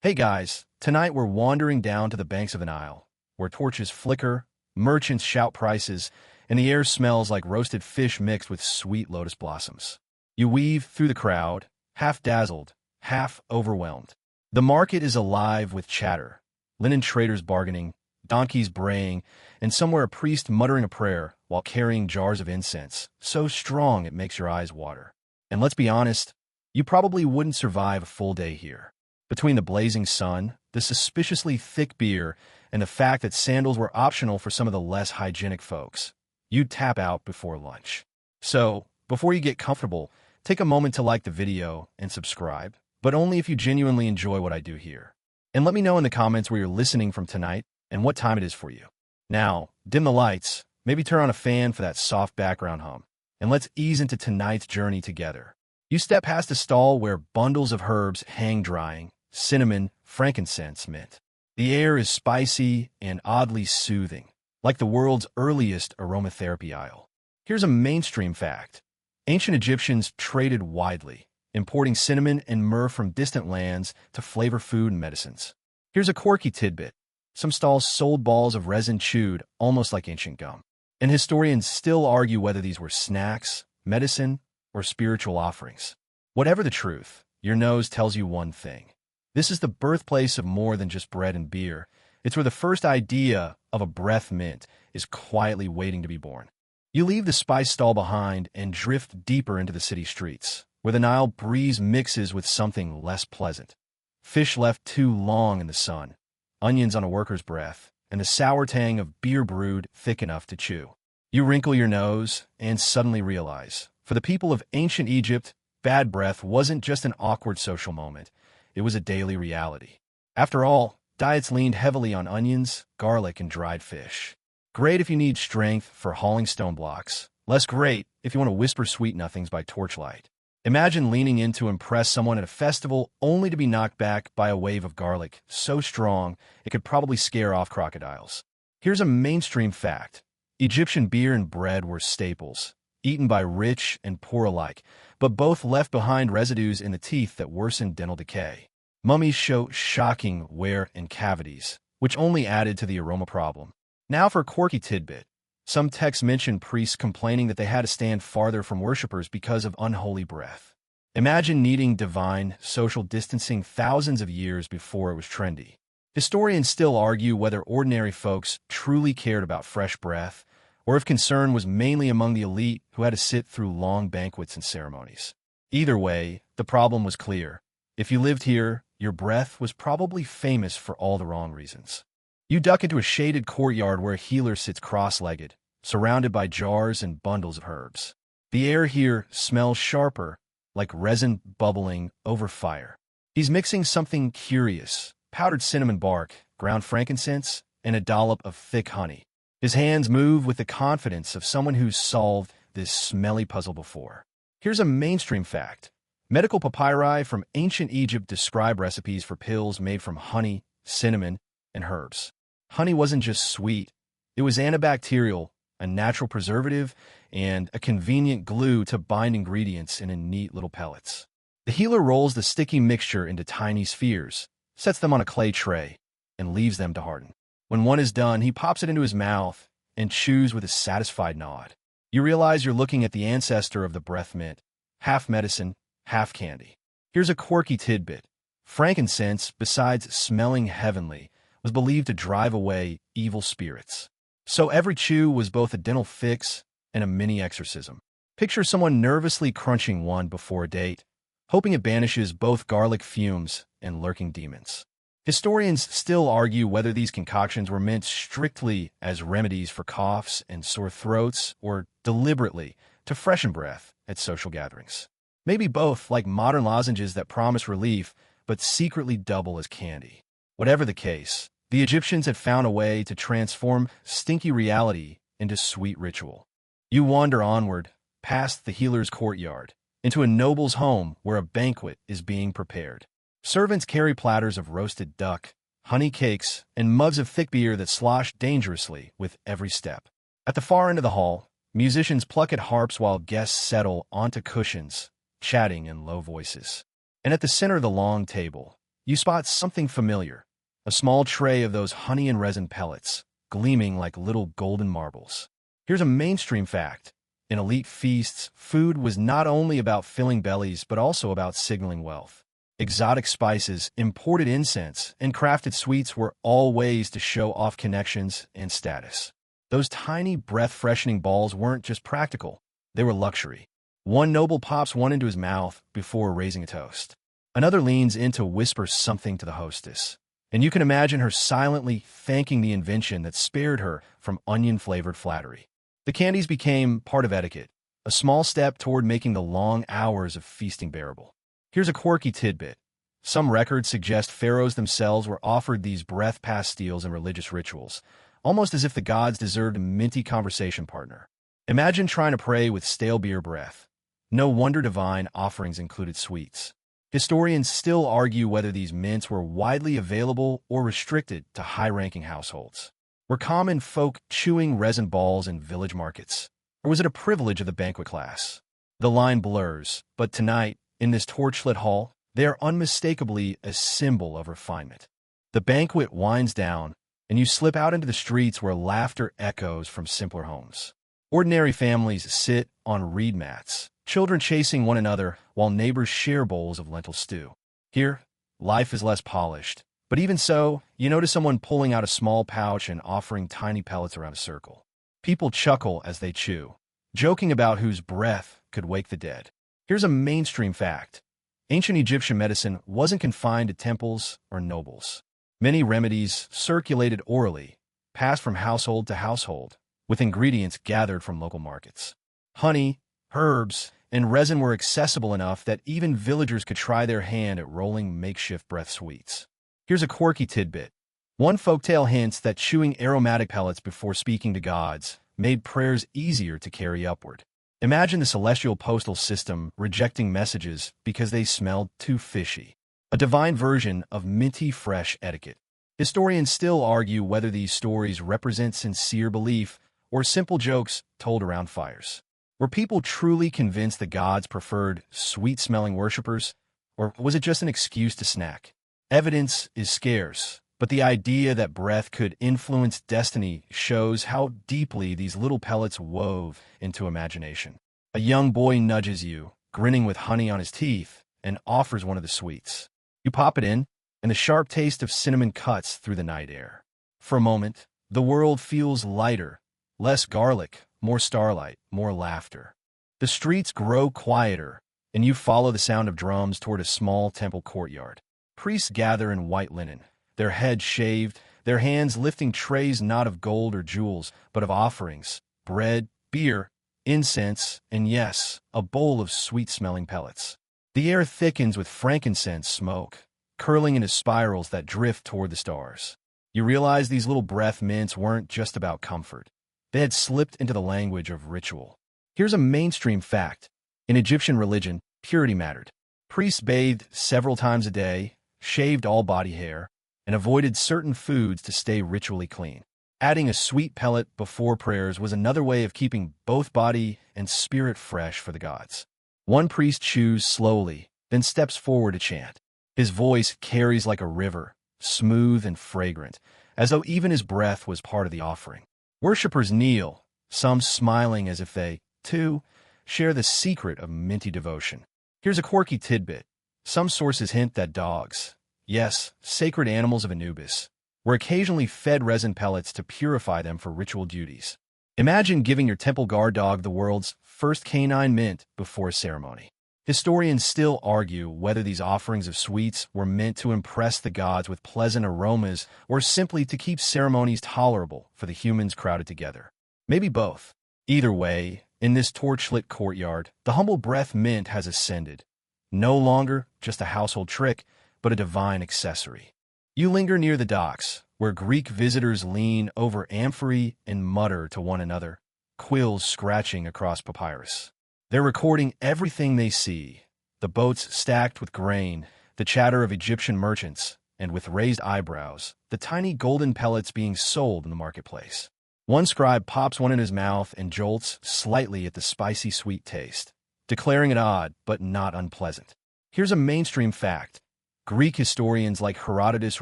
Hey guys, tonight we're wandering down to the banks of the Nile, where torches flicker, merchants shout prices, and the air smells like roasted fish mixed with sweet lotus blossoms. You weave through the crowd, half dazzled, half overwhelmed. The market is alive with chatter, linen traders bargaining, donkeys braying, and somewhere a priest muttering a prayer while carrying jars of incense, so strong it makes your eyes water. And let's be honest, you probably wouldn't survive a full day here. Between the blazing sun, the suspiciously thick beer, and the fact that sandals were optional for some of the less hygienic folks, you'd tap out before lunch. So, before you get comfortable, take a moment to like the video and subscribe, but only if you genuinely enjoy what I do here. And let me know in the comments where you're listening from tonight and what time it is for you. Now, dim the lights, maybe turn on a fan for that soft background hum, and let's ease into tonight's journey together. You step past a stall where bundles of herbs hang drying, cinnamon, frankincense, mint. The air is spicy and oddly soothing, like the world's earliest aromatherapy aisle. Here's a mainstream fact. Ancient Egyptians traded widely, importing cinnamon and myrrh from distant lands to flavor food and medicines. Here's a quirky tidbit. Some stalls sold balls of resin chewed, almost like ancient gum. And historians still argue whether these were snacks, medicine, or spiritual offerings. Whatever the truth, your nose tells you one thing. This is the birthplace of more than just bread and beer. It's where the first idea of a breath mint is quietly waiting to be born. You leave the spice stall behind and drift deeper into the city streets, where the Nile breeze mixes with something less pleasant. Fish left too long in the sun, onions on a worker's breath, and the sour tang of beer brewed thick enough to chew. You wrinkle your nose and suddenly realize, for the people of ancient Egypt, bad breath wasn't just an awkward social moment. It was a daily reality. After all, diets leaned heavily on onions, garlic, and dried fish. Great if you need strength for hauling stone blocks. Less great if you want to whisper sweet nothings by torchlight. Imagine leaning in to impress someone at a festival only to be knocked back by a wave of garlic so strong it could probably scare off crocodiles. Here's a mainstream fact. Egyptian beer and bread were staples, eaten by rich and poor alike, but both left behind residues in the teeth that worsened dental decay. Mummies show shocking wear and cavities, which only added to the aroma problem. Now for a quirky tidbit. Some texts mention priests complaining that they had to stand farther from worshippers because of unholy breath. Imagine needing divine social distancing thousands of years before it was trendy. Historians still argue whether ordinary folks truly cared about fresh breath, or if concern was mainly among the elite who had to sit through long banquets and ceremonies. Either way, the problem was clear. If you lived here, your breath was probably famous for all the wrong reasons. You duck into a shaded courtyard where a healer sits cross-legged, surrounded by jars and bundles of herbs. The air here smells sharper, like resin bubbling over fire. He's mixing something curious, powdered cinnamon bark, ground frankincense, and a dollop of thick honey. His hands move with the confidence of someone who's solved this smelly puzzle before. Here's a mainstream fact. Medical papyri from ancient Egypt describe recipes for pills made from honey, cinnamon, and herbs. Honey wasn't just sweet. It was antibacterial, a natural preservative, and a convenient glue to bind ingredients in neat little pellets. The healer rolls the sticky mixture into tiny spheres, sets them on a clay tray, and leaves them to harden. When one is done, he pops it into his mouth and chews with a satisfied nod. You realize you're looking at the ancestor of the breath mint, half medicine, half candy. Here's a quirky tidbit. Frankincense, besides smelling heavenly, was believed to drive away evil spirits. So every chew was both a dental fix and a mini exorcism. Picture someone nervously crunching one before a date, hoping it banishes both garlic fumes and lurking demons. Historians still argue whether these concoctions were meant strictly as remedies for coughs and sore throats or deliberately to freshen breath at social gatherings. Maybe both, like modern lozenges that promise relief but secretly double as candy. Whatever the case, the Egyptians had found a way to transform stinky reality into sweet ritual. You wander onward, past the healer's courtyard, into a noble's home where a banquet is being prepared. Servants carry platters of roasted duck, honey cakes, and mugs of thick beer that slosh dangerously with every step. At the far end of the hall, musicians pluck at harps while guests settle onto cushions, chatting in low voices. And at the center of the long table, you spot something familiar, a small tray of those honey and resin pellets, gleaming like little golden marbles. Here's a mainstream fact. In elite feasts, food was not only about filling bellies but also about signaling wealth. Exotic spices, imported incense, and crafted sweets were all ways to show off connections and status. Those tiny breath-freshening balls weren't just practical, they were luxury. One noble pops one into his mouth before raising a toast. Another leans in to whisper something to the hostess, and you can imagine her silently thanking the invention that spared her from onion-flavored flattery. The candies became part of etiquette, a small step toward making the long hours of feasting bearable. Here's a quirky tidbit. Some records suggest pharaohs themselves were offered these breath pastilles in religious rituals, almost as if the gods deserved a minty conversation partner. Imagine trying to pray with stale beer breath. No wonder divine offerings included sweets. Historians still argue whether these mints were widely available or restricted to high-ranking households. Were common folk chewing resin balls in village markets? Or was it a privilege of the banquet class? The line blurs, but tonight, in this torchlit hall, they are unmistakably a symbol of refinement. The banquet winds down, and you slip out into the streets where laughter echoes from simpler homes. Ordinary families sit on reed mats, children chasing one another while neighbors share bowls of lentil stew. Here, life is less polished. But even so, you notice someone pulling out a small pouch and offering tiny pellets around a circle. People chuckle as they chew, joking about whose breath could wake the dead. Here's a mainstream fact. Ancient Egyptian medicine wasn't confined to temples or nobles. Many remedies circulated orally, passed from household to household, with ingredients gathered from local markets. Honey, herbs, and resin were accessible enough that even villagers could try their hand at rolling makeshift breath sweets. Here's a quirky tidbit. One folktale hints that chewing aromatic pellets before speaking to gods made prayers easier to carry upward. Imagine the celestial postal system rejecting messages because they smelled too fishy. A divine version of minty fresh etiquette. Historians still argue whether these stories represent sincere belief or simple jokes told around fires. Were people truly convinced the gods preferred sweet-smelling worshippers, or was it just an excuse to snack? Evidence is scarce, but the idea that breath could influence destiny shows how deeply these little pellets wove into imagination. A young boy nudges you, grinning with honey on his teeth, and offers one of the sweets. You pop it in, and the sharp taste of cinnamon cuts through the night air. For a moment, the world feels lighter, less garlic, more starlight, more laughter. The streets grow quieter, and you follow the sound of drums toward a small temple courtyard. Priests gather in white linen, their heads shaved, their hands lifting trays not of gold or jewels, but of offerings, bread, beer, incense, and yes, a bowl of sweet-smelling pellets. The air thickens with frankincense smoke, curling into spirals that drift toward the stars. You realize these little breath mints weren't just about comfort. They had slipped into the language of ritual. Here's a mainstream fact. In Egyptian religion, purity mattered. Priests bathed several times a day, shaved all body hair, and avoided certain foods to stay ritually clean. Adding a sweet pellet before prayers was another way of keeping both body and spirit fresh for the gods. One priest chews slowly, then steps forward to chant. His voice carries like a river, smooth and fragrant, as though even his breath was part of the offering. Worshippers kneel, some smiling as if they, too, share the secret of minty devotion. Here's a quirky tidbit. Some sources hint that dogs, yes, sacred animals of Anubis, were occasionally fed resin pellets to purify them for ritual duties. Imagine giving your temple guard dog the world's first canine mint before a ceremony. Historians still argue whether these offerings of sweets were meant to impress the gods with pleasant aromas or simply to keep ceremonies tolerable for the humans crowded together. Maybe both. Either way, in this torchlit courtyard, the humble breath mint has ascended. No longer just a household trick, but a divine accessory. You linger near the docks, where Greek visitors lean over amphorae and mutter to one another, quills scratching across papyrus. They're recording everything they see, the boats stacked with grain, the chatter of Egyptian merchants, and with raised eyebrows, the tiny golden pellets being sold in the marketplace. One scribe pops one in his mouth and jolts slightly at the spicy sweet taste, declaring it odd but not unpleasant. Here's a mainstream fact. Greek historians like Herodotus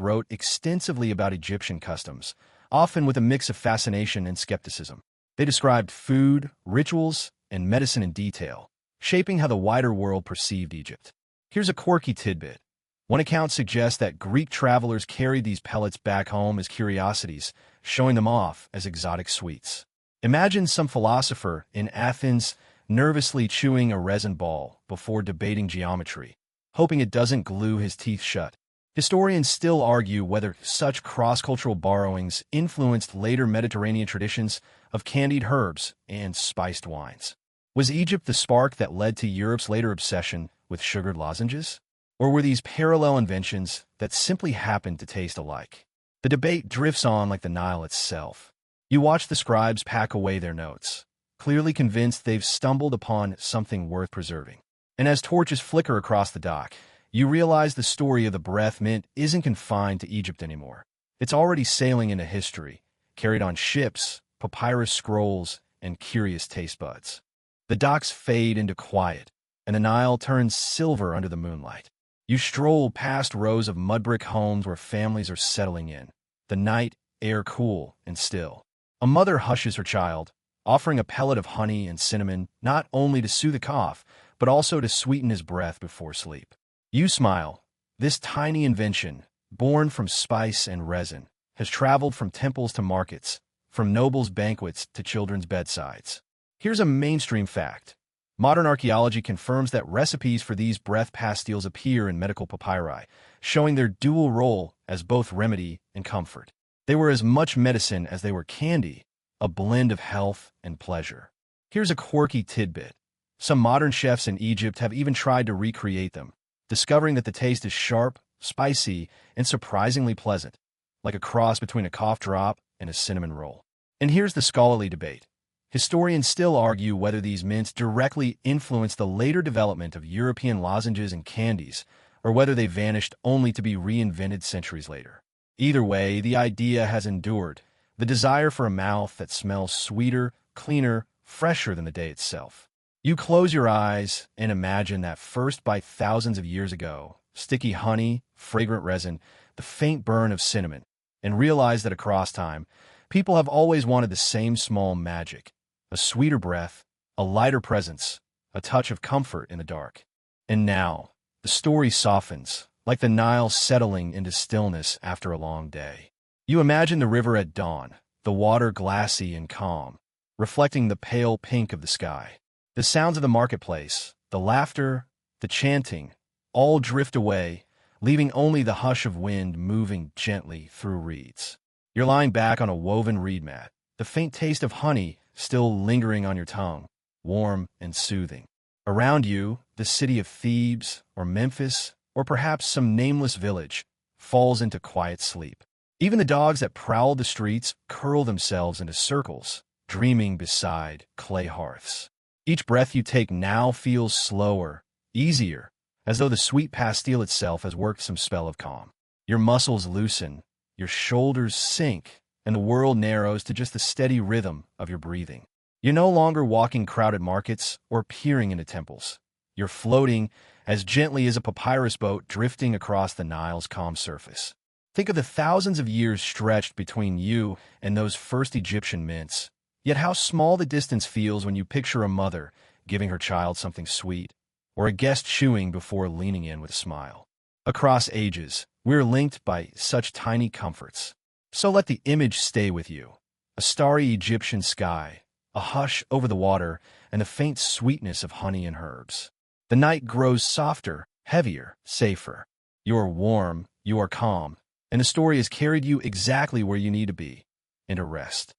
wrote extensively about Egyptian customs, often with a mix of fascination and skepticism. They described food, rituals, and medicine in detail, shaping how the wider world perceived Egypt. Here's a quirky tidbit. One account suggests that Greek travelers carried these pellets back home as curiosities, showing them off as exotic sweets. Imagine some philosopher in Athens nervously chewing a resin ball before debating geometry, hoping it doesn't glue his teeth shut. Historians still argue whether such cross-cultural borrowings influenced later Mediterranean traditions of candied herbs and spiced wines. Was Egypt the spark that led to Europe's later obsession with sugared lozenges? Or were these parallel inventions that simply happened to taste alike? The debate drifts on like the Nile itself. You watch the scribes pack away their notes, clearly convinced they've stumbled upon something worth preserving. And as torches flicker across the dock, you realize the story of the breath mint isn't confined to Egypt anymore. It's already sailing into history, carried on ships, papyrus scrolls, and curious taste buds. The docks fade into quiet, and the Nile turns silver under the moonlight. You stroll past rows of mud-brick homes where families are settling in, the night air cool and still. A mother hushes her child, offering a pellet of honey and cinnamon not only to soothe a cough, but also to sweeten his breath before sleep. You smile. This tiny invention, born from spice and resin, has traveled from temples to markets, from nobles' banquets to children's bedsides. Here's a mainstream fact. Modern archaeology confirms that recipes for these breath pastilles appear in medical papyri, showing their dual role as both remedy and comfort. They were as much medicine as they were candy, a blend of health and pleasure. Here's a quirky tidbit. Some modern chefs in Egypt have even tried to recreate them, discovering that the taste is sharp, spicy, and surprisingly pleasant, like a cross between a cough drop and a cinnamon roll. And here's the scholarly debate. Historians still argue whether these mints directly influenced the later development of European lozenges and candies, or whether they vanished only to be reinvented centuries later. Either way, the idea has endured, the desire for a mouth that smells sweeter, cleaner, fresher than the day itself. You close your eyes and imagine that first bite thousands of years ago, sticky honey, fragrant resin, the faint burn of cinnamon, and realize that across time, people have always wanted the same small magic, a sweeter breath, a lighter presence, a touch of comfort in the dark. And now, the story softens, like the Nile settling into stillness after a long day. You imagine the river at dawn, the water glassy and calm, reflecting the pale pink of the sky. The sounds of the marketplace, the laughter, the chanting, all drift away, leaving only the hush of wind moving gently through reeds. You're lying back on a woven reed mat, the faint taste of honey still lingering on your tongue, warm and soothing. Around you, the city of Thebes or Memphis, or perhaps some nameless village, falls into quiet sleep. Even the dogs that prowl the streets curl themselves into circles, dreaming beside clay hearths. Each breath you take now feels slower, easier, as though the sweet pastille itself has worked some spell of calm. Your muscles loosen, your shoulders sink, and the world narrows to just the steady rhythm of your breathing. You're no longer walking crowded markets or peering into temples. You're floating as gently as a papyrus boat drifting across the Nile's calm surface. Think of the thousands of years stretched between you and those first Egyptian mints. Yet how small the distance feels when you picture a mother giving her child something sweet, or a guest chewing before leaning in with a smile. Across ages, we're linked by such tiny comforts. So let the image stay with you. A starry Egyptian sky, a hush over the water, and the faint sweetness of honey and herbs. The night grows softer, heavier, safer. You are warm, you are calm, and the story has carried you exactly where you need to be, into rest.